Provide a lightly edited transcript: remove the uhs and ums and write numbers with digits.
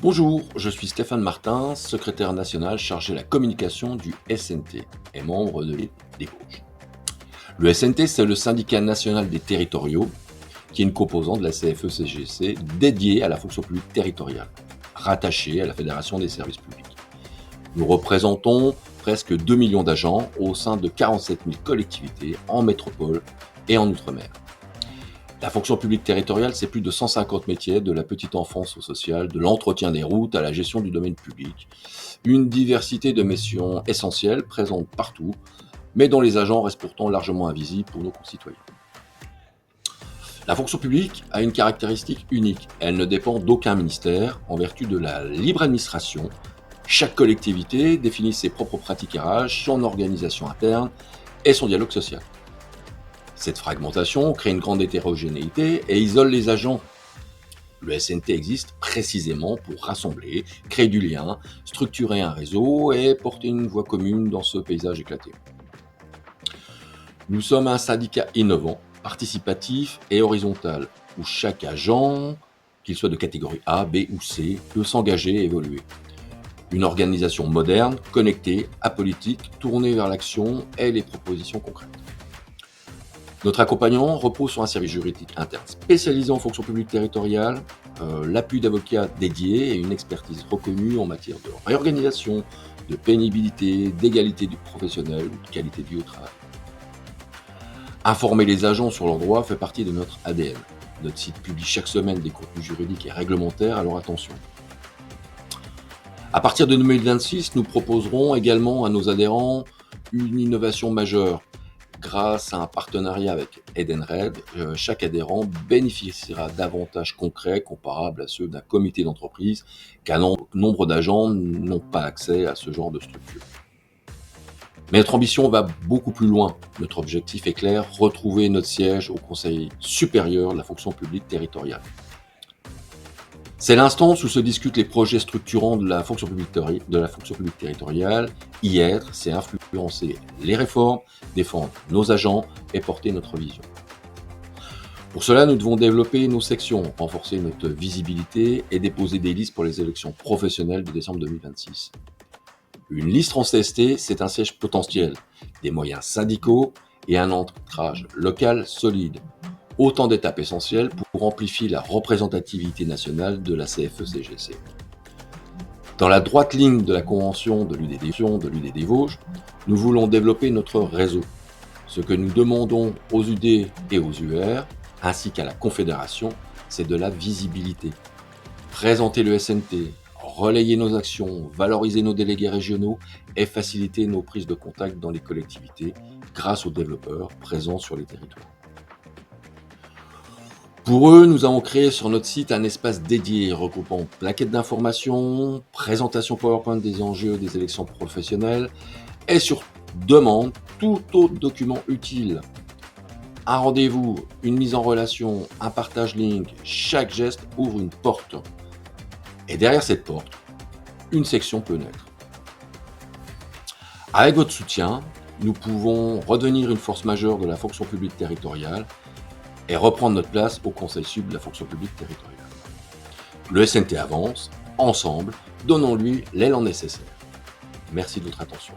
Bonjour, je suis Stéphane Martin, secrétaire national chargé de la communication du SNT et membre de l'élite des Vosges. Le SNT, c'est le syndicat national des territoriaux, qui est une composante de la CFE-CGC dédiée à la fonction publique territoriale, rattachée à la Fédération des services publics. Nous représentons presque 2 millions d'agents au sein de 47 000 collectivités en métropole et en outre-mer. La fonction publique territoriale, c'est plus de 150 métiers, de la petite enfance au social, de l'entretien des routes à la gestion du domaine public. Une diversité de missions essentielles présentes partout, mais dont les agents restent pourtant largement invisibles pour nos concitoyens. La fonction publique a une caractéristique unique. Elle ne dépend d'aucun ministère en vertu de la libre administration. Chaque collectivité définit ses propres pratiques RH, son organisation interne et son dialogue social. Cette fragmentation crée une grande hétérogénéité et isole les agents. Le SNT existe précisément pour rassembler, créer du lien, structurer un réseau et porter une voix commune dans ce paysage éclaté. Nous sommes un syndicat innovant, participatif et horizontal, où chaque agent, qu'il soit de catégorie A, B ou C, peut s'engager et évoluer. Une organisation moderne, connectée, apolitique, tournée vers l'action et les propositions concrètes. Notre accompagnement repose sur un service juridique interne spécialisé en fonction publique territoriale, l'appui d'avocats dédiés et une expertise reconnue en matière de réorganisation, de pénibilité, d'égalité du professionnel ou de qualité de vie au travail. Informer les agents sur leurs droits fait partie de notre ADN. Notre site publie chaque semaine des contenus juridiques et réglementaires à leur attention. À partir de 2026, nous proposerons également à nos adhérents une innovation majeure. Grâce à un partenariat avec Edenred, chaque adhérent bénéficiera d'avantages concrets comparables à ceux d'un comité d'entreprise, car nombre d'agents n'ont pas accès à ce genre de structure. Mais notre ambition va beaucoup plus loin. Notre objectif est clair, retrouver notre siège au Conseil supérieur de la fonction publique territoriale. C'est l'instance où se discutent les projets structurants de la fonction publique territoriale. Y être, c'est influencer les réformes, défendre nos agents et porter notre vision. Pour cela, nous devons développer nos sections, renforcer notre visibilité et déposer des listes pour les élections professionnelles de décembre 2026. Une liste en CST, c'est un siège potentiel, des moyens syndicaux et un ancrage local solide. Autant d'étapes essentielles pour amplifier la représentativité nationale de la CFE-CGC. Dans la droite ligne de la convention de l'UD des Vosges, nous voulons développer notre réseau. Ce que nous demandons aux UD et aux UR, ainsi qu'à la Confédération, c'est de la visibilité. Présenter le SNT, relayer nos actions, valoriser nos délégués régionaux et faciliter nos prises de contact dans les collectivités grâce aux développeurs présents sur les territoires. Pour eux, nous avons créé sur notre site un espace dédié regroupant plaquettes d'informations, présentation PowerPoint des enjeux des élections professionnelles et sur demande tout autre document utile. Un rendez-vous, une mise en relation, un partage link, chaque geste ouvre une porte. Et derrière cette porte, une section peut naître. Avec votre soutien, nous pouvons redevenir une force majeure de la fonction publique territoriale et reprendre notre place au Conseil Sud de la fonction publique territoriale. Le SNT avance, ensemble, donnons-lui l'élan nécessaire. Merci de votre attention.